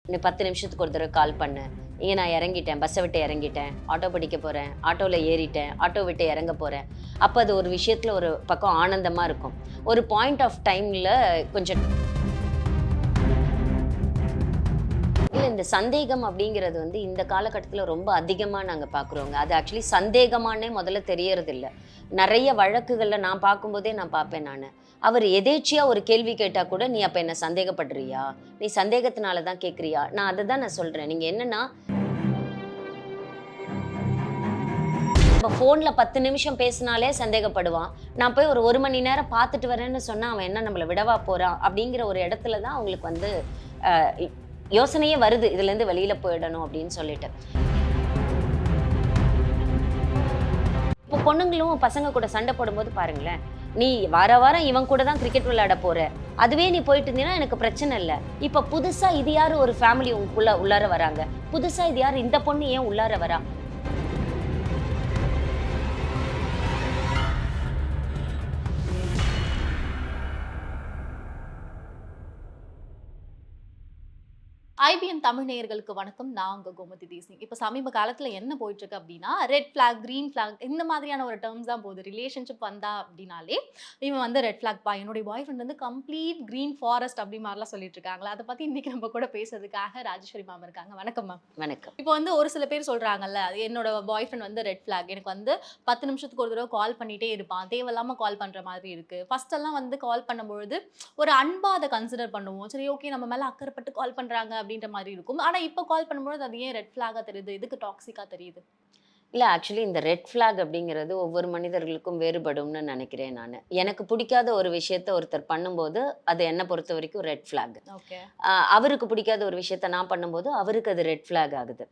இன்னும் 10 நிமிஷத்துக்கு ஒரு தடவை கால் பண்ணு. இங்கே நான் இறங்கிட்டேன், பஸ்ஸை விட்டு இறங்கிட்டேன், ஆட்டோ பிடிக்க போகிறேன், ஆட்டோவில் ஏறிட்டேன், ஆட்டோ விட்டு இறங்க போகிறேன். அப்போ அது ஒரு விஷயத்தில் ஒரு பக்கம் ஆனந்தமாக இருக்கும். ஒரு பாயிண்ட் ஆஃப் டைமில் கொஞ்சம் இல்லை, இந்த சந்தேகம் அப்படிங்கிறது வந்து இந்த காலகட்டத்தில் ரொம்ப அதிகமாக நாங்கள் பார்க்குறோங்க. அது ஆக்சுவலி சந்தேகமானே முதல்ல தெரியறதில்ல. நிறைய வழக்குகளில் நான் பார்க்கும்போதே நான் பார்ப்பேன் நான். அவர் எதேச்சியாக ஒரு கேள்வி கேட்டால் கூட, நீ அப்போ என்ன சந்தேகப்படுறியா? நீ சந்தேகத்தினால தான் கேட்குறியா? நான் அதை தான் நான் சொல்கிறேன். நீங்கள் என்னன்னா, இப்போ ஃபோனில் 10 நிமிஷம் பேசினாலே சந்தேகப்படுவான். நான் போய் ஒரு 1 மணி நேரம் பார்த்துட்டு வரேன்னு சொன்னால் அவன் என்ன நம்மளை விடவா போகிறான்? அப்படிங்கிற ஒரு இடத்துல தான் அவங்களுக்கு வந்து யோசனையே வருது, இதுலேருந்து வெளியில் போயிடணும் அப்படின்னு சொல்லிட்டு. இப்போ பொண்ணுங்களும் பசங்க கூட சண்டை போடும்போது பாருங்களேன், நீ வாரம் இவன் கூட தான் கிரிக்கெட் விளையாட போற, அதுவே நீ போயிட்டு இருந்தீங்கன்னா எனக்கு பிரச்சனை இல்லை. இப்போ புதுசா இது யாரு ஒரு ஃபேமிலி உள்ளார வராங்க, புதுசா இது யாரு இந்த பொண்ணு ஏன் உள்ளார வரா? ஐபிஎன் தமிழ் நேயர்களுக்கு வணக்கம். நான் உங்க கோமதி தேசிங். இப்போ சமீப காலத்துல என்ன போயிட்டு இருக்கு அப்படின்னா, ரெட் ஃபிளாக், கிரீன் ஃபிளாக் இந்த மாதிரியான ஒரு டேர்ம்ஸ் தான் போகுது. ரிலேஷன்ஷிப் வந்தா அப்படின்னாலே இவன் வந்து ரெட் ஃபிளாக் பா, என்னுடைய பாய் ஃப்ரெண்ட் வந்து கம்ப்ளீட் கிரீன் ஃபாரஸ்ட் அப்படி மாதிரிலாம் சொல்லிட்டு இருக்காங்களா. அதை பத்தி இன்னைக்கு நம்ம கூட பேசுறதுக்காக ராஜேஸ்வரி மேம் இருக்காங்க. வணக்கம் மேம். வணக்கம். இப்போ வந்து ஒரு சில பேர் சொல்றாங்கல்ல, என்னோட பாய் ஃப்ரெண்ட் வந்து ரெட் ஃபிளாக், எனக்கு வந்து 10 நிமிஷத்துக்கு ஒரு தடவை கால் பண்ணிட்டே இருப்பான், தேவையில்லாம கால் பண்ற மாதிரி இருக்கு. ஃபர்ஸ்ட் எல்லாம் வந்து கால் பண்ணும்பொழுது ஒரு அன்பா அதை கன்சிடர் பண்ணுவோம். சரி, ஓகே, நம்ம மேல அக்கறைப்பட்டு கால் பண்றாங்க அப்படின்ற மாதிரி இருக்கும். ஆனா இப்ப கால் பண்ணும்போது அது ஏன் ரெட் ஃபிளாகா தெரியுது? எதுக்கு டாக்ஸிக்கா தெரியுது? இல்லை, ஆக்சுவலி இந்த ரெட் ஃபிளாக் அப்படிங்கிறது ஒவ்வொரு மனிதர்களுக்கும் வேறுபடும்னு நினைக்கிறேன் நான். எனக்கு பிடிக்காத ஒரு விஷயத்த ஒருத்தர் பண்ணும்போது அது என்னை பொறுத்த வரைக்கும் ரெட் ஃபிளாக். ஓகே. அவருக்கு பிடிக்காத ஒரு விஷயத்த நான் பண்ணும்போது அவருக்கு அது ரெட் ஃபிளாக் ஆகுது.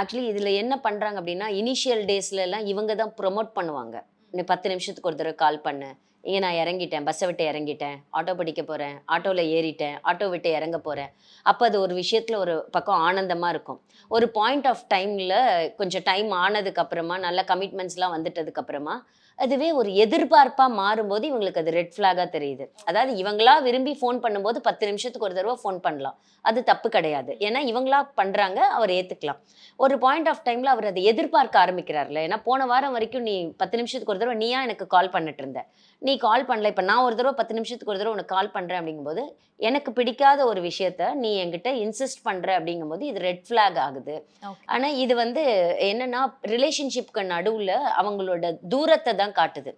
ஆக்சுவலி இதில் என்ன பண்ணுறாங்க அப்படின்னா, இனிஷியல் டேஸ்லலாம் இவங்க தான் ப்ரொமோட் பண்ணுவாங்க. இன்னும் 10 நிமிஷத்துக்கு ஒரு தடவை கால் பண்ணு, இங்கே நான் இறங்கிட்டேன், பஸ்ஸை விட்டு இறங்கிட்டேன், ஆட்டோ பிடிக்க போகிறேன், ஆட்டோவில் ஏறிட்டேன், ஆட்டோ விட்டு இறங்க போகிறேன். அப்போ அது ஒரு விஷயத்தில் ஒரு பக்கம் ஆனந்தமாக இருக்கும். ஒரு பாயிண்ட் ஆஃப் டைமில் கொஞ்சம் டைம் ஆனதுக்கப்புறமா, நல்ல கமிட்மெண்ட்ஸ்லாம் வந்துட்டதுக்கப்புறமா அதுவே ஒரு எதிர்பார்ப்பாக மாறும்போது இவங்களுக்கு அது ரெட் ஃப்ளாகாக தெரியுது. அதாவது இவங்களா விரும்பி ஃபோன் பண்ணும்போது 10 நிமிஷத்துக்கு ஒரு தடவை ஃபோன் பண்ணலாம், அது தப்பு கிடையாது. ஏன்னா இவங்களா பண்ணுறாங்க, அவர் ஏற்றுக்கலாம். ஒரு பாயிண்ட் ஆஃப் டைமில் அவர் அதை எதிர்பார்க்க ஆரம்பிக்கிறார்ல. ஏன்னா போன வாரம் வரைக்கும் நீ 10 நிமிஷத்துக்கு ஒரு தடவை நீயா எனக்கு கால் பண்ணிட்டு இருந்த, நீ கால் பண்ணல, இப்போ நான் ஒரு தடவை 10 நிமிஷத்துக்கு ஒரு தடவை உனக்கு கால் பண்ணுறேன் அப்படிங்கும்போது, எனக்கு பிடிக்காத ஒரு விஷயத்த நீ என்கிட்ட இன்சிஸ்ட் பண்ணுற அப்படிங்கும்போது இது ரெட் ஃப்ளாக் ஆகுது. ஆனால் இது வந்து என்னன்னா, ரிலேஷன்ஷிப்க்கு நடுவில் அவங்களோட தூரத்தை தான் காட்டுது.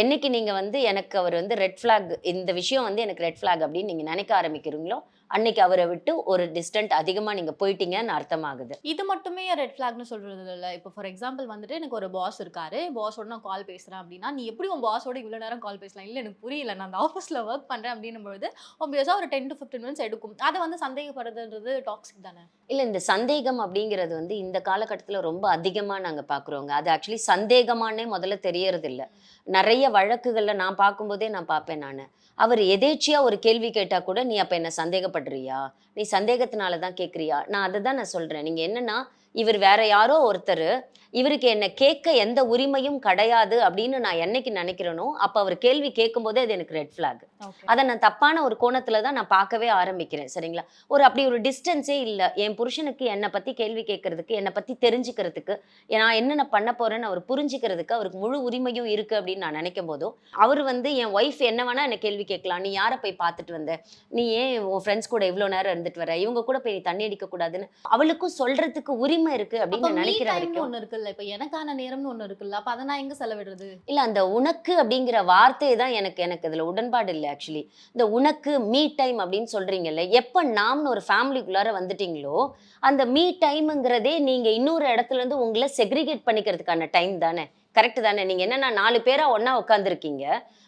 என்னைக்கு நீங்கள் வந்து எனக்கு அவர் வந்து ரெட் ஃப்ளாக், இந்த விஷயம் வந்து எனக்கு ரெட் ஃப்ளாக் அப்படின்னு நீங்கள் நினைக்க ஆரம்பிக்கிறீங்களோ, அன்னைக்கு அவரை விட்டு ஒரு டிஸ்டன்ட் அதிகமாக நீங்கள் போயிட்டீங்கன்னு அர்த்தமாகுது. இது மட்டுமே ரெட் ஃபிளாக்னு சொல்றது இல்ல. இப்போ ஃபார் எக்ஸாம்பிள் வந்துட்டு எனக்கு ஒரு பாஸ் இருக்காரு. பாஸோட நான் கால் பேசுறேன் அப்படின்னா, நீ எப்படி உன் பாஸோட இவ்வளோ நேரம் கால் பேசலாம்? இல்ல எனக்கு புரியல, நான் அந்த ஆஃபீஸ்ல ஒர்க் பண்றேன் அப்படின்னும் பொழுது ஆப்வியஸா ஒரு 10 to 15 மினிட்ஸ் எடுக்கும். அதை வந்து சந்தேகப்படுறதுன்றது டாக்ஸிக் தானே? இல்லை, இந்த சந்தேகம் அப்படிங்கிறது வந்து இந்த காலகட்டத்தில் ரொம்ப அதிகமாக நாங்கள் பார்க்குறோங்க. அது ஆக்சுவலி சந்தேகமானே முதல்ல தெரியறதில்ல. நிறைய வழக்குகளில் நான் பார்க்கும்போதே நான் பார்ப்பேன் நான். அவர் எதேச்சியாக ஒரு கேள்வி கேட்டால் கூட, நீ அப்போ என்ன சந்தேகப்படுறியா? நீ சந்தேகத்தினால தான் கேட்குறியா? நான் அதை தான் நான் சொல்கிறேன். நீங்கள் என்னன்னா, இவர் வேற யாரோ ஒருத்தர், இவருக்கு என்ன கேட்க எந்த உரிமையும் கிடையாது அப்படின்னு நான் என்னைக்கு நினைக்கிறேனோ, அப்போ அவர் கேள்வி கேட்கும்போதே அது எனக்கு ரெட் ஃப்ளாக். அதை நான் தப்பான ஒரு கோணத்துல தான் நான் பார்க்கவே ஆரம்பிக்கிறேன். சரிங்களா? அப்படி ஒரு டிஸ்டன்ஸே இல்லை. என் புருஷனுக்கு என்னை பற்றி கேள்வி கேட்கறதுக்கு, என்னை பற்றி தெரிஞ்சுக்கிறதுக்கு, நான் என்னென்ன பண்ண போறேன்னு அவர் புரிஞ்சுக்கிறதுக்கு அவருக்கு முழு உரிமையும் இருக்கு அப்படின்னு நான் நினைக்கும் போதோ, அவர் வந்து என் ஒய்ஃப் என்ன வேணா என்ன கேள்வி கேட்கலாம். நீ யாரை போய் பார்த்துட்டு வந்த? நீ ஏன் உன் ஃப்ரெண்ட்ஸ் கூட இவ்வளோ நேரம் இருந்துட்டு வர? இவங்க கூட போய் நீ தண்ணி அடிக்க கூடாதுன்னு அவளுக்கும் சொல்றதுக்கு உரிமை இருக்கு அப்படின்னு நான் நினைக்கிற வரைக்கும். ஒண்ணு இருக்குல்ல, இப்ப எனக்கான நேரம்னு ஒண்ணு இருக்குல்ல, அப்ப அதை நான் எங்க செலவிடுறது? இல்ல, அந்த உனக்கு அப்படிங்கிற வார்த்தையை தான் எனக்கு அதுல உடன்பாடு இல்லை ஆக்சுவலி. இந்த உனக்கு மீ டைம் அப்படின்னு சொல்றீங்கல்ல, எப்ப நாம்னு ஒரு ஃபேமிலிக்குள்ளார வந்துட்டீங்களோ, அந்த மீ டைம்ங்கிறதே நீங்க இன்னொரு இடத்துல இருந்து உங்களை செக்ரிகேட் பண்ணிக்கிறதுக்கான டைம் தானே. கரெக்ட் தானே? நீங்க என்னன்னா 4 பேரா ஒண்ணா உட்காந்துருக்கீங்க,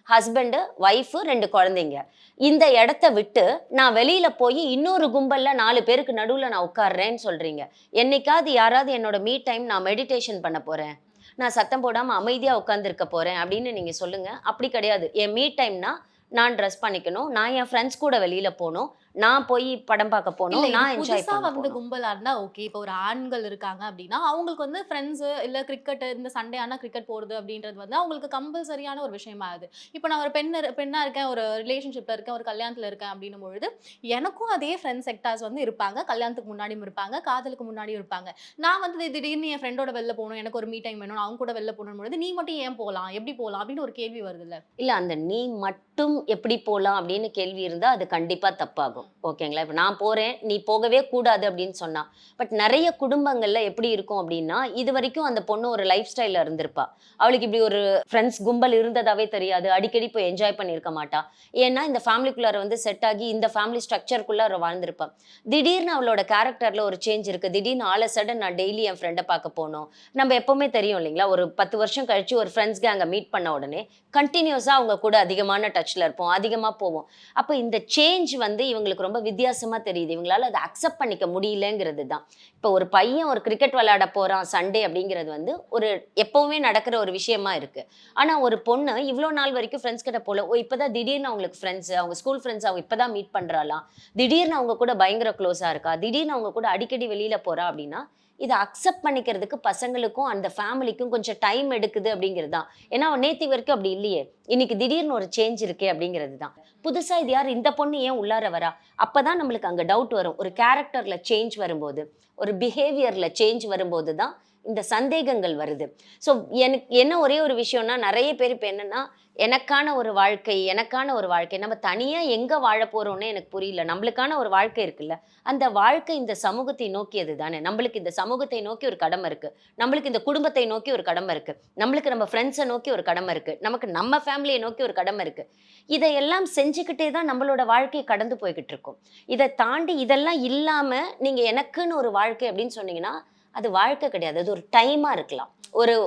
ஹஸ்பண்டு, ஒய்ஃபு, 2 குழந்தைங்க. இந்த இடத்த விட்டு நான் வெளியில போய் இன்னொரு கும்பல்ல 4 பேருக்கு நடுவுல நான் உட்கார்றேன்னு சொல்றீங்க. என்னைக்காவது யாராவது என்னோட மீ டைம் நான் மெடிடேஷன் பண்ண போறேன், நான் சத்தம் போடாம அமைதியா உட்கார்ந்திருக்க போறேன் அப்படின்னு நீங்க சொல்லுங்க. அப்படி கிடையாது. என் மீ டைம்னா நான் ட்ரெஸ் பண்ணிக்கணும், நான் என் ஃப்ரெண்ட்ஸ் கூட வெளியில போணும், நான் போய் படம் பார்க்க இல்ல போணும், இது நான் என்ஜாய் புதுசா பண்ண வந்த போணும். கும்பலா இருந்தா ஓகே. இப்போ ஒரு ஆண்கள் இருக்காங்க அப்டின்னா, அவங்களுக்கு வந்து ஃப்ரெண்ட்ஸ் இல்ல கிரிக்கெட் இந்த சண்டே ஆனா கிரிக்கெட் போறது அப்டின்றது வந்து அவங்களுக்கு கம்பல்சரியான ஒரு விஷயமா ஆகுது. இப்போ நான் ஒரு பெண்ணா இருக்கேன், ஒரு ரிலேஷன்ஷிப்ல இருக்கேன், ஒரு கல்யாணத்துல இருக்கேன் அப்டின்னும் பொழுது, எனக்கும் அதே ஃப்ரெண்ட் செக்டார்ஸ் வந்து இருப்பாங்க. கல்யாணத்துக்கு முன்னாடியும் இருப்பாங்க, காதலுக்கு முன்னாடியும் இருப்பாங்க. நான் வந்து திடீர்னு என் ஃப்ரெண்டோட வெளில போணும், எனக்கு ஒரு மீ டைம் வேணும், நான் அவங்க கூட வெளில போணும் பொழுது, நீ மட்டும் ஏன் போலாம்? எப்டி போலாம்? அப்டின்னு ஒரு கேள்வி வருதுல்ல. இல்ல அந்த "நீ மட்டும் எப்படி போலாம்?" அப்படின்னு கேள்வி இருந்தா, அது கண்டிப்பா தப்பாகும். ஓகேங்களா? இப்ப நான் போறேன், நீ போகவே கூடாது அப்படின்னு சொன்னா. பட் நெறைய குடும்பங்கள்ல எப்படி இருக்கும் அப்படின்னா, இதுவரைக்கும் அந்த பொண்ணு ஒரு லைஃப் ஸ்டைல்ல இருந்திருப்பா. அவளுக்கு இப்படி ஒரு ஃப்ரெண்ட்ஸ் கும்பல் இருந்ததாவே தெரியாது. அடிக்கடி போய் என்ஜாய் பண்ணியிருக்க மாட்டா. ஏன்னா, இந்த ஃபேமிலிக்குள்ளார வந்து செட் ஆகி, இந்த ஃபேமிலி ஸ்ட்ரக்சர்க்குள்ள அவ வாழ்ந்திருப்பா. திடீர்னு அவளோட கேரக்டர்ல ஒரு சேஞ்ச் இருக்கு. திடீர்னு ஆல் அ சடன் நான் டெய்லி என் ஃப்ரெண்ட பார்க்க போணும். நம்ம எப்பவுமே தெரியும் இல்லைங்களா? ஒரு 10 வருஷம் கழிச்சு ஒரு ஃப்ரெண்ட்ஸ் கேங்க மீட் பண்ண உடனே, கன்டினியூஸா அவங்க கூட அதிகமான டச்ல இருப்போம். அதிகமா போவோம். அப்ப இந்த சேஞ்ச் வந்து இவங்களுக்கு ரொம்ப வித்தியாசமா தெரியுது. இவங்களால அத அக்செப்ட் பண்ணிக்க முடியலங்கிறது தான். இப்ப ஒரு பையன் ஒரு கிரிக்கெட் விளையாட போறான் சண்டே அப்படிங்கிறது வந்து ஒரு எப்பவுமே நடக்கிற ஒரு விஷயமா இருக்கு. ஆனா ஒரு பொண்ணு இவ்ளோ நாள் வரைக்கும் ஃப்ரெண்ட்ஸ் கிட்ட போல. ஓ! இப்பதான் திடீர்னு அவங்களுக்கு ஃப்ரெண்ட்ஸ், அவங்க ஸ்கூல் ஃப்ரெண்ட்ஸ் அவ இப்பதான் மீட் பண்றாளாம். திடீர்னு அவங்க கூட பயங்கர க்ளோஸா இருக்கா. திடீர்னு அவங்க கூட அடிக்கடி வெளியில போறா அப்படின்னா, இத அக்செப்ட் பண்ணிக்கிறதுக்கு பசங்களுக்கும், அந்த ஃபேமிலிக்கும் கொஞ்சம் டைம் எடுக்குது அப்படிங்கிறது தான். ஏன்னா, நேத்து வரைக்கும் அப்படி இல்லையே! இன்னைக்கு திடீர்னு ஒரு சேஞ்ச் இருக்கே அப்படிங்கிறது தான். புதுசா இது யாரு? இந்த பொண்ணு ஏன் உள்ளார வரா? அப்பதான் நம்மளுக்கு அங்க டவுட் வரும். ஒரு கேரக்டர்ல சேஞ்ச் வரும்போது, ஒரு பிஹேவியர்ல சேஞ்ச் வரும்போது தான் இந்த சந்தேகங்கள் வருது. ஸோ எனக்கு என்ன ஒரே ஒரு விஷயம்னா, நெறைய பேர் இப்ப என்னன்னா, எனக்கான ஒரு வாழ்க்கை, எனக்கான ஒரு வாழ்க்கை. நம்ம தனியா எங்க வாழப் போறோம்னே எனக்கு புரியல. நம்மளுக்கான ஒரு வாழ்க்கை இருக்குல்ல. அந்த வாழ்க்கை இந்த சமூகத்தை நோக்கியது தானே. நம்மளுக்கு இந்த சமூகத்தை நோக்கி ஒரு கடமை இருக்கு. நம்மளுக்கு இந்த குடும்பத்தை நோக்கி ஒரு கடமை இருக்கு. நம்மளுக்கு நம்ம ஃப்ரெண்ட்ஸ நோக்கி ஒரு கடமை இருக்கு. நமக்கு நம்ம ஃபேமிலிய நோக்கி ஒரு கடமை இருக்கு. இதையெல்லாம் செஞ்சுக்கிட்டே தான் நம்மளோட வாழ்க்கை கடந்து போய்க்கிட்டு இருக்கும். இத தாண்டி இதெல்லாம் இல்லாம நீங்க எனக்குன்னு ஒரு வாழ்க்கை அப்படின்னு சொன்னீங்கன்னா, அது வாழ்க்கை கிடையாது. அது ஒரு டைமா இருக்கலாம்.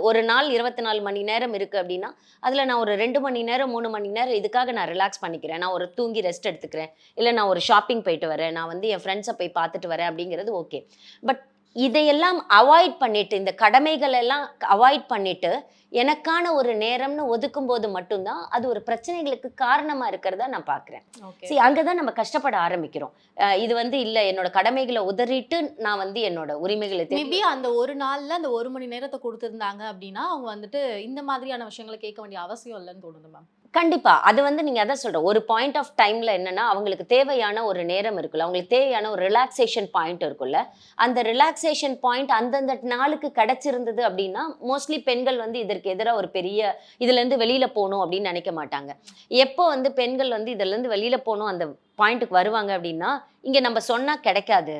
ஒரு நாள் 24 மணி நேரம் இருக்கு அப்படின்னா, அதுல நான் ஒரு 2 மணி நேரம், 3 மணி நேரம் இதுக்காக நான் ரிலாக்ஸ் பண்ணிக்கிறேன். நான் ஒரு தூங்கி ரெஸ்ட் எடுத்துக்கிறேன். இல்ல நான் ஒரு ஷாப்பிங் போயிட்டு வரேன். நான் வந்து என் ஃப்ரெண்ட்ஸ போய் பார்த்துட்டு வரேன் அப்படிங்கிறது ஓகே. பட் இதையெல்லாம் அவாய்ட் பண்ணிட்டு, இந்த கடமைகள் எல்லாம் அவாய்ட் பண்ணிட்டு, எனக்கான ஒரு நேரம்னு ஒதுக்கும்போது மட்டும் தான், அது ஒரு பிரச்சனைகளுக்கு காரணமா இருக்கிறதா நான் பார்க்கிறேன். ஓகே. அங்க தான் நம்ம கஷ்டப்பட ஆரம்பிக்கிறோம். இது வந்து இல்ல என்னோட கடமைகள உதறிட்டு, நான் வந்து என்னோட உரிமைகள மேபி அந்த ஒரு நாள்ல அந்த 1 மணி நேரத்த குடுத்திருந்தாங்க அப்டின்னா, அவங்க வந்துட்டு இந்த மாதிரியான விஷயங்கள கேட்க வேண்டிய அவசியம் இல்லன்னு தோணுது மேம். கண்டிப்பா. அது வந்து நீங்க அதான் சொல்றேன். ஒரு பாயிண்ட் ஆஃப் டைம்ல என்னன்னா, அவங்களுக்கு தேவையான ஒரு நேரம் இருக்குல்ல. அவங்களுக்கு தேவையான ஒரு ரிலாக்சேஷன் பாயிண்ட் இருக்குல்ல. அந்த ரிலாக்சேஷன் பாயிண்ட் அந்தந்த நாளுக்கு கிடைச்சிருந்தது அப்டின்னா, மோஸ்ட்லி பெண்கள் வந்து இதற்கு எதிரா ஒரு பெரிய இதுலருந்து வெளியில போணும் அப்டின்னு நெனைக்க மாட்டாங்க. எப்போ வந்து பெண்கள் வந்து இதுலருந்து வெளியில போணும் அந்த பாயிண்ட்க்கு வருவாங்க அப்டின்னா, இங்க நம்ம சொன்னா கிடைக்காது.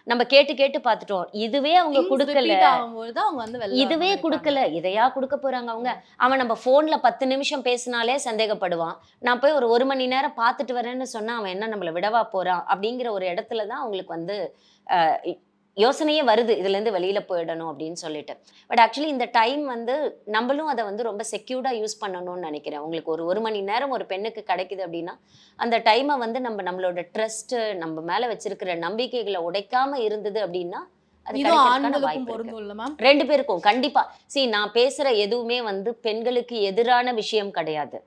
நம்ம கேட்டு கேட்டு பார்த்துட்டோம். இதுவே அவங்க திங்ஸ் குடுக்கல. ரிப்பீட் ஆகும்போது தான் அவங்க வந்து வெளில இதுவே வரணும்னு நெனைப்பாங்க. குடுக்கல. இதையா குடுக்க போறாங்க அவங்க? ம். அவன் நம்ம ஃபோன்ல 10 நிமிஷம் பேசினாலே சந்தேகப்படுவான். நான் போய் ஒரு 1 மணி நேரம் பார்த்துட்டு வரேன்னு சொன்னா, அவன் என்ன நம்மள விடவா போறான்? அப்படிங்கிற ஒரு இடத்துல தான் அவங்களுக்கு வந்து அ இ யோசனையே வருது. இதுலேருந்து வெளியில போயிடணும் அப்படின்னு சொல்லிட்டு. பட் ஆக்சுவலி இந்த டைம் வந்து நம்பளும் அத வந்து ரொம்ப செக்யூர்டா யூஸ் பண்ணணும்னு நெனைக்கிறேன். உங்களுக்கு ஒரு 1 மணி நேரம் ஒரு பெண்ணுக்கு கிடைக்குது அப்படின்னா, அந்த டைம வந்து நம்மளோட ட்ரஸ்ட்டு, நம்ம மேல வச்சிருக்கிற நம்பிக்கைகள உடைக்காம இருந்தது அப்படின்னா, அது இதுவும் கிடைக்கிறதுக்கான ஆண்களுக்கும் வாய்ப்பு இருக்கு. பொருந்தும் இல்ல மேம்? 2 பேருக்கும் கண்டிப்பா. நான் பேசுற எதுவுமே வந்து பெண்களுக்கு எதிரான விஷயம் கிடையாது.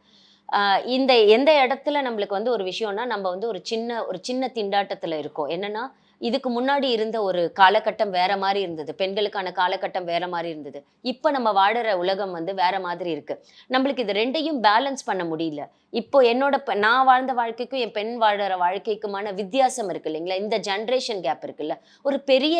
அ இந்த எந்த இடத்துல நம்மளுக்கு வந்து ஒரு விஷயம்னா, நம்ம வந்து ஒரு சின்ன திண்டாட்டத்துல இருக்கோம். என்னன்னா, இதுக்கு முன்னாடி இருந்த ஒரு காலகட்டம் வேற மாரி இருந்தது. பெண்களுக்கான காலகட்டம் வேற மாரி இருந்தது. இப்ப நம்ம வாழுற உலகம் வந்து வேற மாதிரி இருக்கு. நம்மளுக்கு இது 2யும் பேலன்ஸ் பண்ண முடியல. இப்போ என்னோட நான் வாழ்ந்த வாழ்க்கைக்கும், என் பெண் வாழற வாழ்க்கைக்குமான வித்தியாசம் இருக்கு இல்லைங்களா? இந்த ஜெனரேஷன் கேப் இருக்குல்ல. ஒரு பெரிய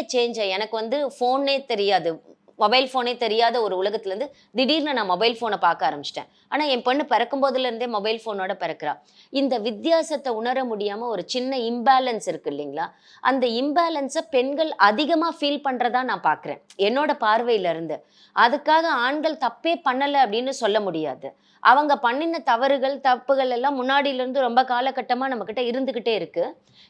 எனக்கு வந்து ஃபோனே தெரியாது. மொபைல் ஃபோனே தெரியாத ஒரு உலகத்துலருந்து திடீர்னு நான் மொபைல் ஃபோன பார்க்க ஆரம்பிச்சுட்டேன். ஆனா, என் பொண்ணு பிறக்கும்போதுலருந்தே மொபைல் ஃபோனோட பிறக்கிறா. இந்த வித்தியாசத்த உணர முடியாம ஒரு சின்ன இம்பேலன்ஸ் இருக்கு இல்லைங்களா? அந்த இம்பேலன்ஸ பெண்கள் அதிகமா ஃபீல் பண்றதா நான் பார்க்கிறேன். என்னோட பார்வையில இருந்து. அதுக்காக ஆண்கள் தப்பே பண்ணல அப்படின்னு சொல்ல முடியாது. அவங்க பண்ணின தவறுகள், தப்புகள் எல்லாம் முன்னாடியிலருந்து ரொம்ப காலகட்டமா நம்மகிட்ட இருந்துகிட்டே இருக்கு.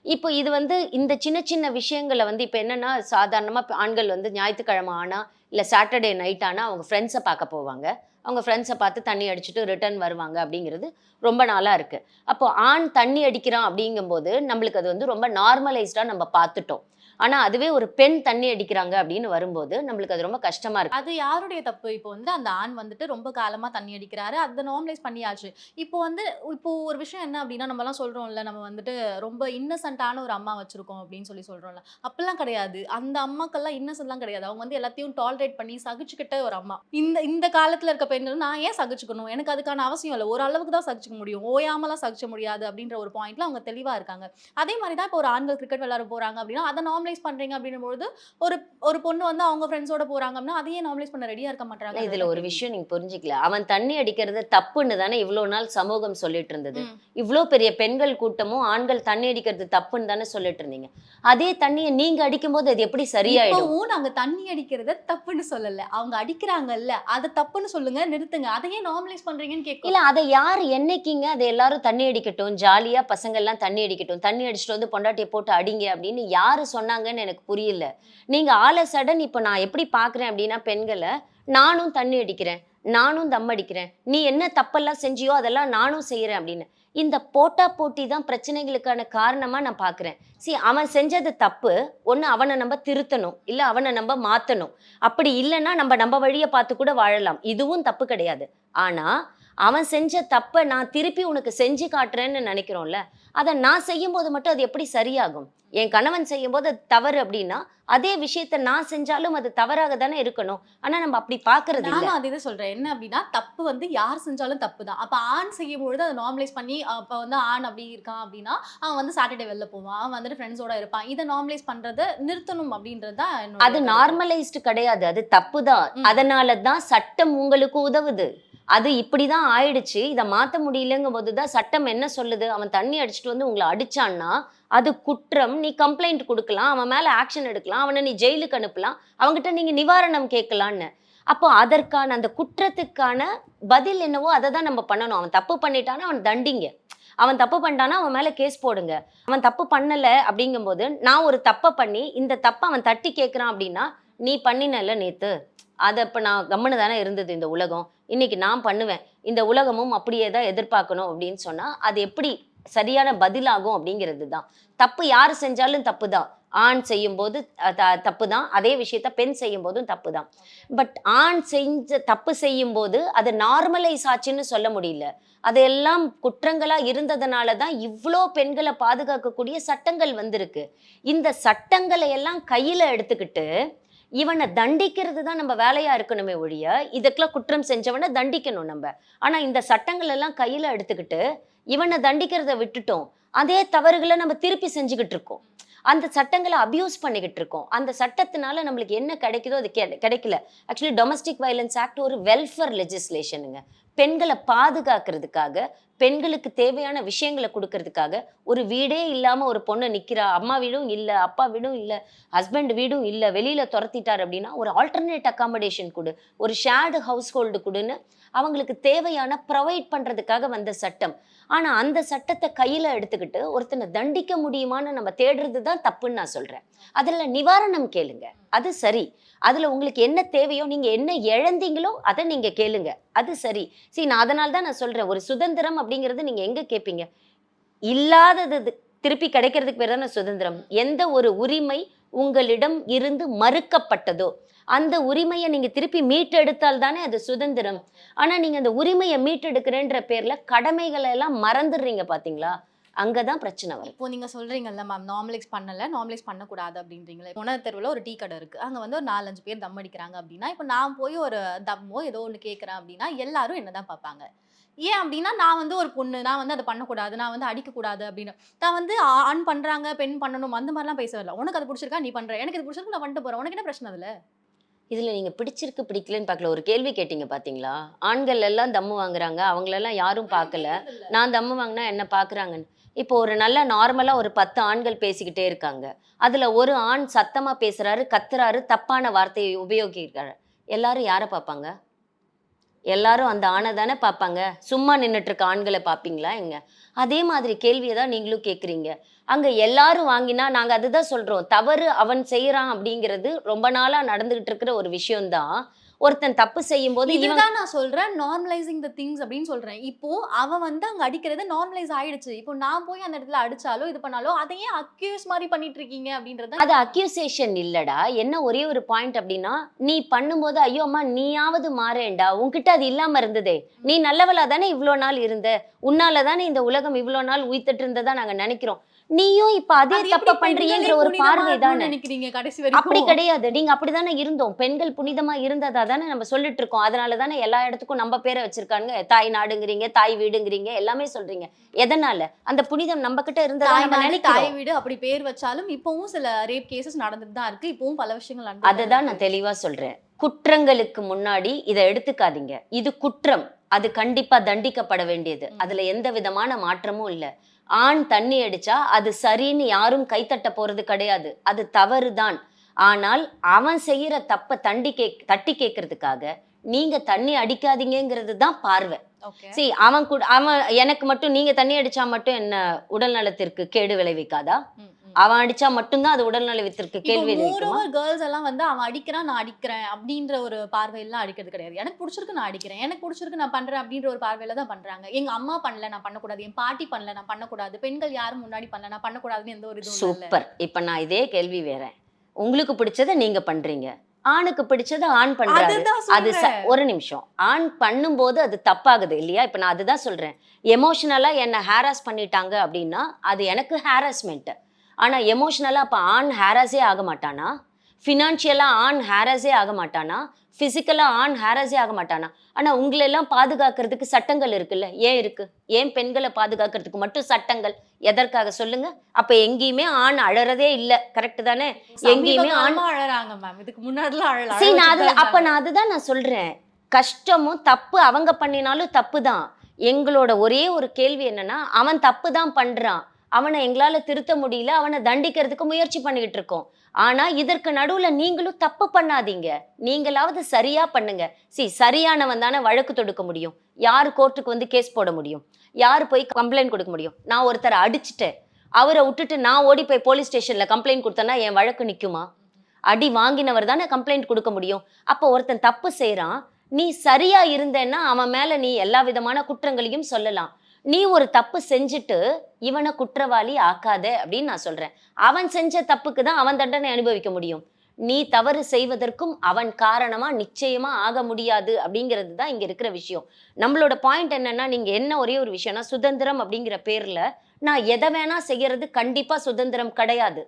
இப்போ இது வந்து இந்த சின்ன சின்ன விஷயங்கள வந்து இப்ப என்னன்னா, சாதாரணமா ஆண்கள் வந்து ஞாயித்துக்கிழமை ஆனா, இல்ல சாட்டர்டே நைட் ஆனா அவங்க ஃப்ரெண்ட்ஸ பார்க்க போவாங்க. அவங்க ஃப்ரெண்ட்ஸ பார்த்து தண்ணி அடிச்சுட்டு ரிட்டர்ன் வருவாங்க அப்படிங்கிறது ரொம்ப நாளா இருக்கு. அப்போ ஆண் தண்ணி அடிக்கிறான் அப்படிங்கும்போது, நம்மளுக்கு அது வந்து ரொம்ப நார்மலைஸ்டா நம்ம பார்த்துட்டோம். ஆனா அதுவே ஒரு பெண் தண்ணி அடிக்கிறாங்க அப்படின்னு வரும்போது நம்மளுக்கு அது ரொம்ப கஷ்டமா இருக்கு. அது யாருடைய தப்பு? இப்போ வந்து அந்த ஆண் வந்துட்டு ரொம்ப காலமா தண்ணி அடிக்கிறாரு. அத நார்மலைஸ் பண்ணியாச்சு. இப்போ வந்து இப்போ ஒரு விஷயம் என்ன அப்டின்னா, நம்மலாம் சொல்றோம்ல, நம்ம வந்துட்டு ரொம்ப இன்னசென்ட்டான ஒரு அம்மா வச்சிருக்கோம் அப்டின்னு சொல்றோம்ல. அப்பலாம் கிடையாது. அந்த அம்மாக்கெல்லாம் இன்னசென்ட்லாம் கிடையாது. அவங்க வந்து எல்லாத்தையும் டாலரேட் பண்ணி சகிச்சுக்கிட்ட ஒரு அம்மா. இந்த இந்த காலத்துல இருக்க பெண்கள் நான் ஏன் சகிச்சுக்கணும்? எனக்கு அதுக்கான அவசியம் இல்ல. ஒரு அளவுக்கு தான் சகிச்சுக்க முடியும். ஓயாமலாம் சகிச்ச முடியாது அப்டின்ற ஒரு பாயிண்ட்ல அவங்க தெளிவா இருக்காங்க. அதே மாரி தான் இப்போ ஒரு ஆண்கள் கிரிக்கெட் விளையாட போறாங்க அப்டின்னா, அத நார்மலைஸ் பண்றீங்க அப்டின்னும்பொழுது, ஒரு ஒரு பொண்ணு வந்து அவங்க ஃப்ரெண்ட்ஸோட போறாங்க அப்டின்னா, அதையே நார்மலைஸ் பண்ண ரெடியா இருக்க ஆனா, மாட்றாங்க. இதுல அதுதான் ஒரு கேள்வி. விஷயம் நீங்க புரிஞ்சுக்கல. அவன் தண்ணி அடிக்கிறது தப்புன்னு தானே இவ்ளோ நாள் சமூகம் சொல்லிட்டு இருந்தது. ம். இவ்ளோ பெரிய பெண்கள் கூட்டமும், ஆண்கள் தண்ணி அடிக்கிறது தப்புன்னு தானே சொல்லிட்டு இருந்தீங்க. அதே தண்ணிய நீங்க அடிக்கும்போது அது எப்படி சரியாயிடும்? இப்பவும் நாங்க தண்ணி அடிக்கிறத தப்புன்னு சொல்லல. அவங்க அடிக்கிறாங்கல்ல, அத தப்புன்னு சொல்லுங்க, நிறுத்துங்க. அத ஏன் நார்மலைஸ் பண்றீங்கன்னு இல்ல கேட்கிறோம். அத யாரு என்னைக்குங்க அத எல்லாரும் தண்ணி அடிக்கட்டும், ஜாலியா பசங்கள்லாம் தண்ணி அடிக்கட்டும். தண்ணி அடிச்சுட்டு வந்து பொண்டாட்டிய போட்டு அடிங்க அப்படின்னு யாரு சொன்னாங்கன்னு எனக்கு புரியல. நீங்க ஆல் ஆ சடன் இப்ப நான் எப்படி பார்க்குறேன் அப்படின்னா பெண்கள, நானும் தண்ணி அடிக்கிறேன், நானும் தம் அடிக்கிறேன். நீ என்ன தப்பெல்லாம் செஞ்சியோ அதெல்லாம் நானும் செய்றேன் அப்படின்னு. இந்த போட்டா போட்டி தான் பிரச்சனைகளுக்கான காரணமா நான் பார்க்குறேன். அவன் செஞ்சது தப்பு. ஒண்ணு அவன நம்ப திருத்தணும். இல்ல அவன நம்ப மாத்தணும். அப்படி இல்லன்னா நம்ப வழிய பார்த்து கூட வாழலாம். இதுவும் தப்பு கிடையாது. ஆனா அவன் செஞ்ச தப்ப நான் திருப்பி உனக்கு செஞ்சு காட்டுறேன்னு நெனைக்கிறோம்ல, அத நான் செய்யும்போது மட்டும் அது எப்படி சரியாகும்? என் கணவன் செய்யும்போது அது தவறு அப்டின்னா, அதே விஷயத்த நான் செஞ்சாலும் அது தவறாக தானே இருக்கணும். ஆனா நம்ம அப்படி பார்க்கறது இல்ல. நானும் அதேதான் சொல்றேன். என்ன அப்டின்னா, தப்பு வந்து யார் செஞ்சாலும் தப்பு தான். அப்ப ஆண் செய்யும்பொழுது அத நார்மலைஸ் பண்ணி, அப்ப வந்து ஆண் அப்டி இருக்கான் அப்டின்னா, அவன் வந்து சாட்டர்டே வெளில போவான். அவன் வந்துட்டு ஃப்ரெண்ட்ஸோட இருப்பான். இத நார்மலைஸ் பண்றத நிறுத்தணும் அப்டின்றது தான் அது என்னுடைய கருத்து. நார்மலைஸ்டு கிடையாது. அது தப்பு தான். ம். அதனால தான் சட்டம் உங்களுக்கு உதவுது. அது இப்படிதான் ஆயிடுச்சு. இத மாத்த முடியலங்கும்போது தான் சட்டம் என்ன சொல்லுது? அவன் தண்ணி அடிச்சுட்டு வந்து உங்கள அடிச்சான்னா, அது குற்றம். நீ கம்ப்ளைண்ட் குடுக்கலாம். அவன் மேல ஆக்ஷன் எடுக்கலாம். அவன நீ ஜெயிலுக்கு அனுப்பலாம். அவன்கிட்ட நீங்க நிவாரணம் கேட்கலான்னு. அப்போ அதற்கான அந்த குற்றத்துக்கான பதில் என்னவோ அத தான் நம்ம பண்ணணும். அவன் தப்பு பண்ணிட்டான்னா, அவன தண்டிங்க. அவன் தப்பு பண்ணிட்டான்னா, அவன் மேல கேஸ் போடுங்க. அவன் தப்பு பண்ணல அப்படிங்கும்போது, நான் ஒரு தப்ப பண்ணி, இந்த தப்ப அவன் தட்டி கேட்கிறான் அப்படின்னா, "நீ பண்ணினல்ல நேத்து. அத இப்ப நான் கம்முனு தானே இருந்தது இந்த உலகம். இன்னைக்கு நான் பண்ணுவேன். இந்த உலகமும் அப்படியே தான் எதிர்பார்க்கணும்." அப்படின்னு சொன்னா, அது எப்படி சரியான பதிலாகும் அப்படிங்கிறது தான். தப்பு யாரு செஞ்சாலும் தப்பு தான். ஆண் செய்யும்போது தப்பு தான். அதே விஷயத்த பெண் செய்யும்போதும் தப்பு தான். பட் ஆண் செஞ்ச தப்பு செய்யும்போது, அது நார்மலைஸ் ஆச்சுன்னு சொல்ல முடியல. அதெல்லாம் குற்றங்களா இருந்ததுனால தான் இவ்ளோ பெண்கள பாதுகாக்கக்கூடிய சட்டங்கள் வந்திருக்கு. இந்த சட்டங்கள எல்லாம் கையில எடுத்துக்கிட்டு, இவன தண்டிக்கிறது தான் நம்ம வேலையா இருக்கணுமே ஒழிய, இதுக்கெல்லாம் குற்றம் செஞ்சவன தண்டிக்கணும் நம்ப. ஆனா இந்த சட்டங்கள் எல்லாம் கையில எடுத்துக்கிட்டு, இவன தண்டிக்கிறத விட்டுட்டோம். அதே தவறுகள நம்ம திருப்பி செஞ்சுகிட்டு இருக்கோம். அந்த சட்டங்கள அபியூஸ் பண்ணிக்கிட்டு இருக்கோம். அந்த சட்டத்தினால நம்மளுக்கு என்ன கிடைக்குதோ அது கிடைக்கல. ஆக்சுவலி டொமஸ்டிக் வயலன்ஸ் ஆக்ட் ஒரு வெல்ஃபேர் லெஜிஸ்லேஷனுங்க. பெண்கள பாதுகாக்கிறதுக்காக, பெண்களுக்கு தேவையான விஷயங்கள குடுக்கறதுக்காக, ஒரு வீடே இல்லாம ஒரு பொண்ணு நிக்கிறா. அம்மா வீடும் இல்ல, அப்பா வீடும் இல்ல, ஹஸ்பண்ட் வீடும் இல்ல, வெளியில தொரத்திட்டார் அப்டின்னா, ஒரு ஆல்டர்னேட் அக்காமடேஷன் குடு. ஒரு ஷேர்டு ஹவுஸ்ஹோல்டு குடுன்னு அவங்களுக்கு தேவையான ப்ரொவைட் பண்றதுக்காக வந்த சட்டம். ஆனா, அந்த சட்டத்த கையில எடுத்துக்கிட்டு, ஒருத்தன தண்டிக்க முடியுமான்னு நம்ம தேடுறது தான் தப்புன்னு நான் சொல்றேன். அதுல நிவாரணம் கேளுங்க. அது சரி. அதுல உங்களுக்கு என்ன தேவையோ, நீங்க என்ன இழந்தீங்களோ, அத நீங்க கேளுங்க. அது சரி. நான் அதனால தான் நான் சொல்றேன். ஒரு சுதந்திரம் அப்படிங்கிறது நீங்க எங்க கேட்பீங்க? இல்லாதது திருப்பி கிடைக்கிறதுக்கு பேர் தானே சுதந்திரம். எந்த ஒரு உரிமை உங்களிடம் இருந்து மறுக்கப்பட்டதோ, அந்த உரிமைய நீங்க திருப்பி மீட்டெடுத்தால் தானே அது சுதந்திரம். ஆனா, நீங்க அந்த உரிமைய மீட்டெடுக்கிறேன்ற பேர்ல கடமைகள எல்லாம் மறந்துடுறீங்க பார்த்தீங்களா? அங்க தான் பிரச்சனை வருது. இப்போ நீங்க சொல்றீங்கல்ல மேம், நார்மலைஸ் பண்ணல, நார்மலைஸ் பண்ணக்கூடாது அப்படின்றீங்களே. புவன தெருவுல ஒரு டீ கடை இருக்கு. அங்க வந்து ஒரு 4, 5 பேர் தம் அடிக்கிறாங்க அப்படின்னா, இப்ப நான் போய் ஒரு தம்மோ ஏதோ ஒண்ணு கேட்கிறேன் அப்படின்னா, எல்லாரும் என்ன தான் பார்ப்பாங்க. ஏன் அப்படின்னா, நான் வந்து ஒரு பொண்ணு. நான் வந்து அத பண்ணக்கூடாது. நான் வந்து அடிக்கக்கூடாது அப்படின்னு. நான் வந்து ஆண் பண்றாங்க, பெண் பண்ணணும் அந்த மாரிலாம் பேச வரல. உனக்கு அது புடிச்சிருக்கா? நீ பண்ற. எனக்கு இது புடிச்சிருக்கு. நான் பண்ணிட்டு போறேன். உனக்கு என்ன பிரச்சனை அதுல? இதுல நீங்க பிடிச்சிருக்கு, பிடிக்கலன்னு பார்க்கல. ஒரு கேள்வி கேட்டீங்க பார்த்தீங்களா? ஆண்கள் எல்லாம் தம்மு வாங்குறாங்க. அவங்களெல்லாம் யாரும் பார்க்கல. கேட்கறதில்ல. நான் தம்மு வாங்குனா என்ன பார்க்குறாங்கன்னு. இப்போ ஒரு நல்ல நார்மலா ஒரு 10 ஆண்கள் பேசிக்கிட்டே இருக்காங்க. அதுல ஒரு ஆண் சத்தமா பேசுறாரு, கத்துறாரு, தப்பான வார்த்தையை உபயோகிக்கிறாரு. எல்லாரும் யார பார்ப்பாங்க? எல்லாரும் அந்த ஆண தானே பார்ப்பாங்க. சும்மா நின்னுட்டு இருக்க ஆண்கள பார்ப்பீங்களா என்ன? அதே மாதிரி கேள்விய தான் நீங்களும் கேட்கிறீங்க. அங்க எல்லாரும் வாங்கினா நாங்க அதுதான் சொல்றோம். தவறு அவன் செய்றான் அப்படிங்கிறது ரொம்ப நாளா நடந்துகிட்டு இருக்கிற ஒரு விஷயம் தான். ஒருத்தன் தப்பு செய்யும் போது இவன் இதுதான் நான் சொல்றேன் நார்மலைசிங் த திங்ஸ் அப்படின்னு சொல்றேன். இப்போ அவன் வந்து அங்க அடிக்கிறது நார்மலைஸ் ஆயிடுச்சு. இப்போ நான் போய் அந்த இடத்துல அடிச்சாலோ இது பண்ணாலோ அதையே அக்யூஸ் மாதிரி பண்ணிட்டு இருக்கீங்க அப்படின்றது அது அக்யூசேஷன் இல்லடா. என்ன ஒரே ஒரு பாயிண்ட் அப்படின்னா, நீ பண்ணும்போது ஐயோ அம்மா நீயாவது மாறேன்டா, உன்கிட்ட அது இல்லாம இருந்ததே, நீ நல்லவளா தானே இவ்ளோ நாள் இருந்த, உன்னால தானே இந்த உலகம் இவ்ளோ நாள் உயிர்த்துட்டு இருந்ததா நாங்க நினைக்கிறோம். நீயும் இப்ப அதே அது தப்ப எப்படி பண்றீங்கிற பெண்களே ஒரு புனிதமா பார்வை இருக்கணும்னு தானே. நினைக்கிறீங்க கடைசி அப்படி வரைக்கும்? கிடையாது. நீங்க அப்படிதானே இருந்தோம். பெண்கள் புனிதமா இருந்ததா தானே நம்ம சொல்லிட்டு இருக்கோம். அதனால தானே எல்லா இடத்துக்கும் நம்ம பேரை வச்சிருக்காங்க. தாய் நாடுங்கிறீங்க, தாய் வீடுங்கிறீங்க, எல்லாமே சொல்றீங்க. எதனால? அந்த புனிதம் நம்ம கிட்ட இருந்ததா தாய் நம்ம நாடு, தாய் நினைக்கிறோம். வீடு அப்படி பேர் வச்சாலும் இப்பவும் சில ரேப் கேசஸ் நடந்துட்டு தான் இருக்கு. இப்பவும் பல விஷயங்கள் நடந்துட்டு தான் அததான் இருக்கு. நான் தெளிவா சொல்றேன். குற்றங்களுக்கு முன்னாடி இத எடுத்துக்காதீங்க. இது குற்றம். அது கண்டிப்பா தண்டிக்கப்பட வேண்டியது. அதுல எந்த விதமான மாற்றமும் இல்ல. ஆண் தண்ணி அடிச்சா அது சரின்னு யாரும் கைத்தட்ட போறது கிடையாது. அது தவறுதான். ஆனால் அவன் செய்யற தப்ப தட்டி கேட்கறதுக்காக நீங்க தண்ணி அடிக்காதீங்கங்கிறது தான் பார்வை. ஓகே. அவன் எனக்கு மட்டும் நீங்க தண்ணி அடிச்சா மட்டும் என்ன உடல் நலத்திற்கு கேடு விளைவிக்காதா? ம், ம். அவன் அடிச்சா மட்டும் தான் அது உடல் நலத்திற்கு இப்போ கேள்வி விளைவிக்குமா? மோரோவர் கேர்ள்ஸ் எல்லாம் வந்து அவன் அடிக்கிறான் நான் அடிக்கிறேன் அப்படின்ற ஒரு பார்வையெல்லாம் அடிக்கிறது கிடையாது. எனக்கு பிடிச்சிருக்கு நான் அடிக்கிறேன், எனக்கு பிடிச்சிருக்கு நான் பண்றேன் அப்படின்ற ஒரு பார்வையில தான் பண்றாங்க. எங்க அம்மா பண்ணல நான் பண்ணக்கூடாது, என் பாட்டி பண்ணல நான் பண்ணக்கூடாது, பெண்கள் யாரும் முன்னாடி பண்ணல நான் பண்ணக்கூடாதுன்னு எந்த ஒரு இதுவும் இல்ல. சூப்பர். இப்ப நான் இதே கேள்வி வேற. உங்களுக்கு பிடிச்சத நீங்க பண்றீங்க. ஆணுக்கு பிடிச்சத ஆண் பண்றாரு. அதுதான் அது சொல்றேன். ஒரு நிமிஷம். ஆண் பண்ணும்போது அது தப்பாகுது இல்லையா? இப்ப நான் அதுதான் சொல்றேன். எமோஷனலா என்ன ஹாராஸ் பண்ணிட்டாங்க அப்படின்னா, அது எனக்கு ஹாராஸ்மென்ட். ஆனா எமோஷனலா அப்ப ஆண் ஹாராஸே ஆக மாட்டானா? ஃபினான்ஷியலா ஆண் ஹாராஸே ஆக மாட்டானா? பிசிக்கலா ஆண் ஹாராஸே ஆக மாட்டானா? ஆனா உங்களெல்லாம் பாதுகாக்கிறதுக்கு சட்டங்கள் இருக்குல்ல. ஏன் இருக்கு? ஏன் பெண்கள பாதுகாக்கிறதுக்கு மட்டும் சட்டங்கள்? எதற்காக சொல்லுங்க? அப்ப எங்கேயுமே ஆண் அழறதே இல்ல. கரெக்ட் தானே? சமீப எங்கேயுமே ஆண் காலமா அழறாங்க மேம். இதுக்கு முன்னாடிலாம் அழல. சரி அழ வச்சுட்டு தான் இருந்தாங்க. நான் அதுதான் நான் சொல்றேன். கஷ்டமும் தப்பு அவங்க பண்ணினாலும் தப்பு தான். எங்களோட ஒரே ஒரு கேள்வி என்னன்னா, அவன் தப்பு தான் பண்றான். அவன எங்களால திருத்த முடியல. அவன தண்டிக்கிறதுக்கு முயற்சி பண்ணிக்கிட்டு இருக்கோம். ஆனா, இதற்கு நடுவுல நீங்களும் தப்பு பண்ணாதீங்க. நீங்களாவது சரியா பண்ணுங்க. சரியானவன் தானே வழக்கு தொடுக்க முடியும். யாரு கோர்ட்டுக்கு வந்து கேஸ் போட முடியும்? யாரு போய் கம்ப்ளைண்ட் கொடுக்க முடியும்? நான் ஒருத்தர அடிச்சுட்டேன். அவர உட்டுட்டு நான் ஓடி போய் போலீஸ் ஸ்டேஷன்ல கம்ப்ளைண்ட் குடுத்தேன்னா, என் வழக்கு நிக்குமா? அடி வாங்கினவர் தானே கம்ப்ளைண்ட் கொடுக்க முடியும். அப்போ ஒருத்தன் தப்பு செய்றான். நீ சரியா இருந்தேன்னா அவன் மேல நீ எல்லா விதமான குற்றங்களையும் சொல்லலாம். நீ ஒரு தப்பு செஞ்சுட்டு இவனை குற்றவாளி ஆக்காத அப்படின்னு நான் சொல்றேன். அவன் செஞ்ச தப்புக்கு தான் அவன் தண்டனை அனுபவிக்க முடியும். நீ தவறு செய்வதற்கும் அவன் காரணமா நிச்சயமா ஆக முடியாது அப்படிங்கிறது தான் இங்க இருக்கிற விஷயம். நம்மளோட பாயிண்ட் என்னன்னா, நீங்க என்ன ஒரே ஒரு விஷயம்னா, சுதந்திரம் அப்படிங்கிற பேர்ல நான் எதை வேணா செய்யறது கண்டிப்பா சுதந்திரம் கிடையாது.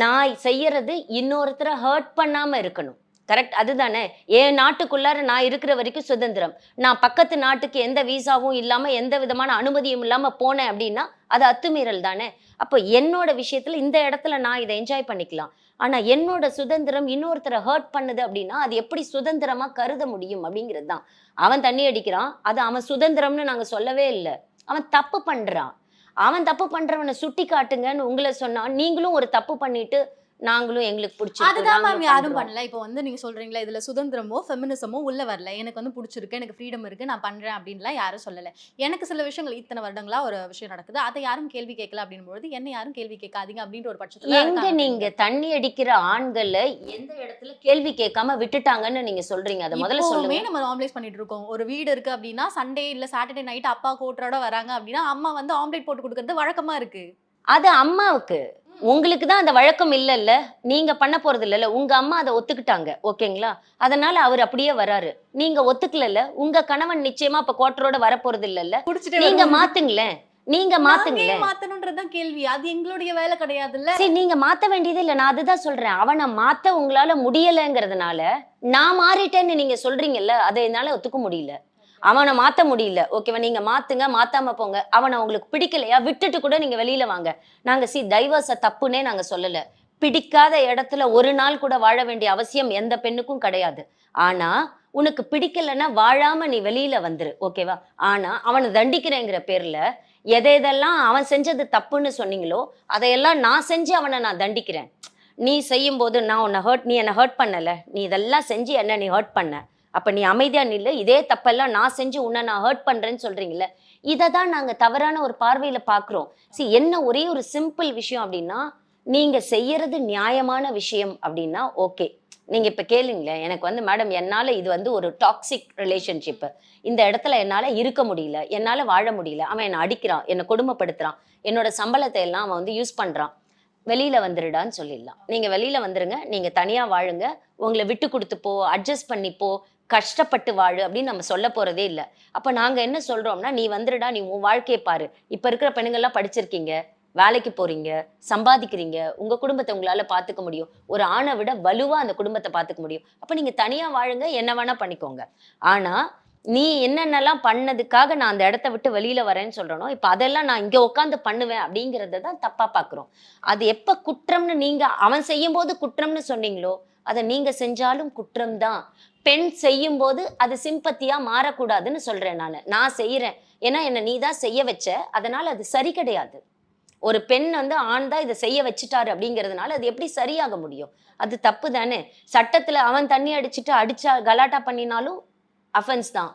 நான் செய்யறது இன்னொருத்தரை ஹர்ட் பண்ணாம இருக்கணும். கரெக்ட் அதுதானே? என் நாட்டுக்குள்ளார நான் இருக்கிற வரைக்கும் சுதந்திரம். நான் பக்கத்து நாட்டுக்கு எந்த விசாவும் இல்லாம எந்த விதமான அனுமதியும் இல்லாம போனேன் அப்படின்னா அது அத்துமீறல் தானே. அப்போ என்னோட விஷயத்துல இந்த இடத்துல நான் இதை என்ஜாய் பண்ணிக்கலாம். ஆனா என்னோட சுதந்திரம் இன்னொருத்தரை ஹர்ட் பண்ணுது அப்படின்னா அது எப்படி சுதந்திரமா கருத முடியும் அப்படிங்கிறது தான். அவன் தண்ணி அடிக்கிறான், அது அவன் சுதந்திரம்னு நாங்க சொல்லவே இல்லை. அவன் தப்பு பண்றான். அவன் தப்பு பண்றவனை சுட்டி காட்டுங்கன்னு உங்களை சொன்னா நீங்களும் ஒரு தப்பு பண்ணிட்டு நாங்களும் எங்களுக்கு பிடிச்சிருக்கு அதுதான் மேம் நாங்களும் யாரும் பண்றோம். பண்ணல. இப்போ வந்து நீங்க சொல்றீங்களா, இதுல சுதந்திரமோ, ஃபெமினிசமோ உள்ள வரல. எனக்கு வந்து புடிச்சிருக்கு, எனக்கு ஃப்ரீடம் இருக்கு, நான் பண்றேன் அப்படின்லாம் யாரும் சொல்லல. எனக்கு சில விஷயங்கள் இத்தனை வருடங்களா ஒரு விஷயம் நடக்குது. அதை யாரும் கேள்வி கேட்கல அப்படின்னும்பொழுது, என்ன யாரும் கேள்வி கேட்காதீங்க அப்படின்ற ஒரு பட்சத்துல எங்க இருக்காங்க நீங்க பெண்கள். தண்ணி அடிக்கிற ஆண்களை எந்த இடத்துல கேள்வி கேட்காம விட்டுட்டாங்கன்னு நீங்க சொல்றீங்க? அத முதல்ல இப்பவுமே சொல்லுங்க. நம்ம நார்மலைஸ் பண்ணிட்டு இருக்கோம். ஒரு வீடு இருக்கு அப்படின்னா, சண்டே இல்ல சாட்டர்டே நைட் அப்பா கோட்டரோட வராங்க அப்படின்னா, அம்மா வந்து ஆம்லெட் போட்டு குடுக்குறது வழக்கமா இருக்கு. அது அம்மாவுக்கு. உங்களுக்கு தான் அந்த வழக்கம் இல்லல்ல. நீங்க பண்ண போறது இல்லல்ல. உங்க அம்மா அத ஒத்துக்கிட்டாங்க. ஓகேங்களா? அதனால அவரு அப்படியே வராரு. நீங்க ஒத்துக்கலல்ல. உங்க கணவன் நிச்சயமா அப்ப கோட்டரோட வரப்போறது இல்லல்ல. குடிச்சிட்டே நீங்க வருவாங்க. மாத்துங்களேன். நீங்க நாங்க மாத்துங்களேன். ஏன் மாத்தணும்ன்றது தான் கேள்வி. அது எங்களுடைய வேலை கிடையாதுல்ல. நீங்க மாத்த வேண்டியதே இல்ல. நான் அதுதான் சொல்றேன். அவன மாத்த உங்களால முடியலங்கிறதுனால, நான் மாறிட்டேன்னு நீங்க சொல்றீங்கல்ல, அத என்னால ஒத்துக்க முடியல. அவன மாத்த முடியல. ஓகேவா? நீங்க மாத்துங்க, மாத்தாம போங்க. அவன உங்களுக்கு பிடிக்கலையா? விட்டுட்டு கூட நீங்க வெளியில வாங்க. நாங்க டைவர்ஸ தப்புன்னே நாங்க சொல்லல. பிடிக்காத இடத்துல ஒரு நாள் கூட வாழ வேண்டிய அவசியம் எந்த பெண்ணுக்கும் கிடையாது. ஆனா, உனக்கு பிடிக்கலன்னா வாழாம நீ வெளியில வந்துரு. ஓகேவா? ஆனா, அவன தண்டிக்கிறேங்கிற பேர்ல, எதெல்லாம் அவன் செஞ்சது தப்புன்னு சொன்னீங்களோ, அதையெல்லாம் நான் தண்டிக்கிறேன். நீ செய்யும்போது நீ என்ன ஹர்ட் பண்ணல. நீ இதெல்லாம் செஞ்சு என்ன நீ ஹர்ட் பண்ண. அப்ப நீ அமைதியா நில்லு. இதே தப்பெல்லாம் நான் செஞ்சு உன்ன நான் ஹர்ட் பண்றேன்னு சொல்றீங்கல்ல. இத தான் நாங்க தவறான ஒரு பார்வையில பார்க்கிறோம். என்ன ஒரே ஒரு சிம்பிள் விஷயம் அப்டின்னா, நீங்க செய்யறது நியாயமான விஷயம் அப்டின்னா ஓகே. நீங்க இப்ப கேளுங்களேன், எனக்கு வந்து மேடம் என்னால இது வந்து ஒரு டாக்ஸிக் ரிலேஷன்ஷிப். இந்த இடத்துல என்னால இருக்க முடியல. என்னால வாழ முடியல. அவன் என்ன அடிக்கிறான், என்ன கொடுமைப்படுத்துறான். என்னோட சம்பளத்தை எல்லாம் அவன் வந்து யூஸ் பண்றான். வெளியில வந்துருடான்னு சொல்லிடலாம். நீங்க வெளியில வந்துருங்க. நீங்க தனியா வாழுங்க. உங்கள விட்டு குடுத்து போ, அட்ஜஸ்ட் பண்ணி போ, கஷ்டப்பட்டு வாழு அப்படின்னு நம்ம சொல்ல போறதே இல்ல. அப்ப நாங்க என்ன சொல்றோம்னா, நீ வந்துருடா, நீ உன் வாழ்க்கைய பாரு. இப்ப இருக்கிற பெண்ணுங்கலாம் படிச்சிருக்கீங்க, வேலைக்கு போறீங்க, சம்பாதிக்கிறீங்க, உங்க குடும்பத்த உங்களால பாத்துக்க முடியும். ஒரு ஆண விட வலுவா அந்த குடும்பத்த பாத்துக்க முடியும். அப்ப நீங்க தனியா வாழுங்க, என்ன வேணா பண்ணிக்கோங்க. ஆனா, நீ என்னென்னலாம் பண்ணதுக்காக நான் அந்த இடத்த விட்டு வெளியில வரேன்னு சொல்றேனோ, இப்ப அதெல்லாம் நான் இங்க உட்கார்ந்து பண்ணுவேன் அப்படிங்கிறத தான் தப்பா பார்க்குறோம். அது எப்ப குற்றம்னு நீங்க அவன் செய்யும்போது குற்றம்னு சொன்னீங்களோ, அத நீங்க செஞ்சாலும் குற்றம் தான். பெண் செய்யும்போது அது சிம்பத்தியா மாறக்கூடாதுன்னு சொல்றேன் நானு. நான் செய்றேன். ஏன்னா என்ன நீ தான் செய்ய வச்ச. அதனால அது சரி கிடையாது. ஒரு பெண் வந்து ஆண் தான் இத செய்ய வச்சுட்டாரு அப்படிங்கிறதுனால, அது எப்படி சரியாக முடியும்? அது தப்பு தானே! சட்டத்துல அவன் தண்ணி அடிச்சுட்டு அடிச்சா கலாட்டா பண்ணினாலும் அஃபென்ஸ் தான்.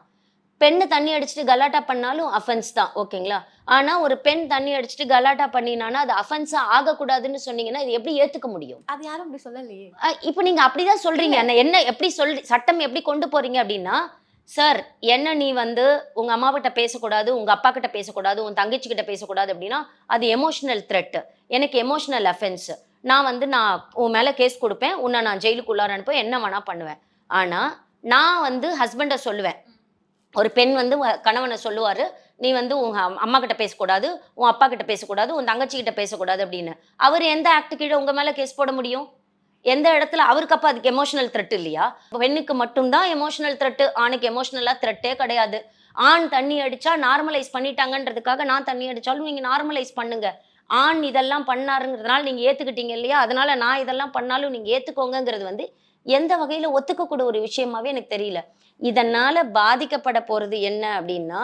பெண்ணு தண்ணி அடிச்சுட்டு கலாட்டா பண்ணாலும் அஃபென்ஸ் தான். ஓகேங்களா? ஆனா ஒரு பெண் தண்ணி அடிச்சுட்டு கலாட்டா பண்ணினான்னா, அது அஃபென்ஸா ஆகக்கூடாதுன்னு சொன்னீங்கன்னா, இது எப்படி ஏத்துக்க முடியும்? அது யாரும் அப்படி சொல்லலையே. இப்ப நீங்க அப்படிதான் சொல்றீங்க. என்ன எப்படி சட்டம் எப்படி கொண்டு போறீங்க அப்படின்னா, சார் என்ன நீ வந்து உங்க அம்மாகிட்ட பேசக்கூடாது, உங்க அப்பா கிட்ட பேசக்கூடாது, உன் தங்கச்சி கிட்ட பேசக்கூடாது அப்படின்னா, அது எமோஷனல் த்ரெட். எனக்கு எமோஷனல் அஃபென்ஸ். நான் உன் மேல கேஸ் குடுப்பேன். உன்ன நான் ஜெயிலுக்குள்ளார அனுப்புவேன். என்ன வேணா பண்ணுவேன். ஆனா, நான் வந்து ஹஸ்பண்ட சொல்லுவேன். ஒரு பெண் வந்து கணவன சொல்லுவாரு, "நீ வந்து உங்க அம்மா கிட்ட பேசக்கூடாது, உன் அப்பா கிட்ட பேசக்கூடாது, உன் தங்கச்சி கிட்ட பேசக்கூடாது" அப்படின்னு. அவரு எந்த ஆக்ட் கீழ உங்க மேல கேஸ் போட முடியும்? எந்த இடத்துல அவருக்கு அப்ப அதுக்கு எமோஷனல் த்ரெட் இல்லையா? பெண்ணுக்கு மட்டும் தான் எமோஷனல் த்ரெட். ஆணுக்கு எமோஷனலா த்ரெட்டே கிடையாது. ஆண் தண்ணி அடிச்சா நார்மலைஸ் பண்ணிட்டாங்கன்றதுக்காக நான் தண்ணி அடிச்சாலும் நீங்க நார்மலைஸ் பண்ணுங்க. ஆண் இதெல்லாம் பண்ணாருங்கிறதுனால நீங்க ஏத்துக்கிட்டீங்க இல்லையா? அதனால நான் இதெல்லாம் பண்ணாலும் நீங்க ஏத்துக்கோங்கங்கிறது வந்து எந்த வகையில ஒத்துக்கக்கூடிய ஒரு விஷயமாவே எனக்கு தெரியல. இதனால பாதிக்கப்பட போறது என்ன அப்டின்னா,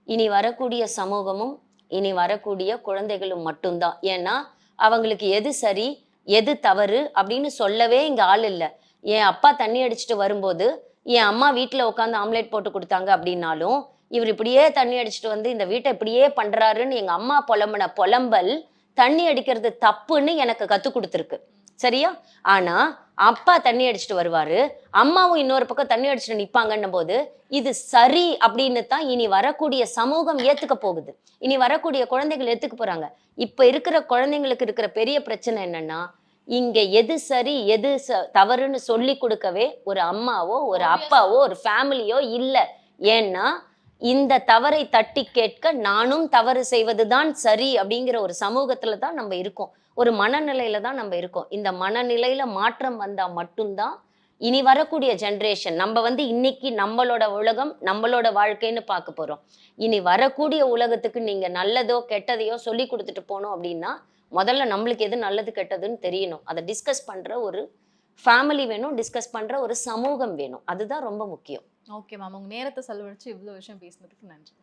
இனி வரக்கூடிய சமூகமும், இனி வரக்கூடிய குழந்தைகளும் மட்டும் தான். ஏன்னா, அவங்களுக்கு எது சரி, எது தவறு அப்படின்னு சொல்லவே இங்க ஆள் இல்ல. என் அப்பா தண்ணி அடிச்சுட்டு வரும்போது, என் அம்மா வீட்ல உட்காந்து ஆம்லெட் போட்டு குடுத்தாங்க அப்படின்னாலும், இவரு இப்படியே தண்ணி அடிச்சுட்டு வந்து இந்த வீட்ட இப்படியே பண்றாருன்னு எங்க அம்மா பொலம்புன பொலம்பல், தண்ணி அடிக்கிறது தப்புன்னு எனக்கு கத்துக் குடுத்துருக்கு. சரியா? ஆனா, அப்பா தண்ணி அடிச்சுட்டு வருவாரு. அம்மாவும் இன்னொரு பக்கம் தண்ணி அடிச்சுட்டு நிப்பாங்கன்னும்போது, இது சரி அப்படின்னு தான் இனி வரக்கூடிய சமூகம் ஏத்துக்க போகுது. இனி வரக்கூடிய குழந்தைகள் ஏத்துக்க போறாங்க. இப்ப இருக்கிற குழந்தைங்களுக்கு இருக்கிற பெரிய பிரச்சனை என்னன்னா, இங்க எது சரி, எது தவறுன்னு சொல்லிக் குடுக்கவே ஒரு அம்மாவோ, ஒரு அப்பாவோ, ஒரு ஃபேமிலியோ இல்ல. ஏன்னா, இந்த தவறை தட்டி கேட்க நானும் தவறு செய்வது தான் சரி அப்படிங்கிற ஒரு சமூகத்துல தான் நம்ம இருக்கோம். ஒரு மனநிலையில தான் நம்ம இருக்கோம். இந்த மனநிலையில மாற்றம் வந்தா மட்டும் தான், இனி வரக்கூடிய ஜெனரேஷன் நம்ம வந்து இன்னைக்கு நம்மளோட உலகம், நம்மளோட வாழ்க்கைன்னு பார்க்க போறோம். இனி வரக்கூடிய உலகத்துக்கு நீங்க நல்லதோ, கெட்டதையோ சொல்லிக் குடுத்துட்டு போனோம் அப்படின்னா, முதல்ல நம்மளுக்கு எது நல்லது, கெட்டதுன்னு தெரியணும். அத டிஸ்கஸ் பண்ற ஒரு ஃபேமிலி வேணும். டிஸ்கஸ் பண்ற ஒரு சமூகம் வேணும். அதுதான் ரொம்ப முக்கியம். Okay ma'am. உங்க நேரத்த செலவழிச்சு இவ்ளோ விஷயம் பேசினதுக்கு நன்றி.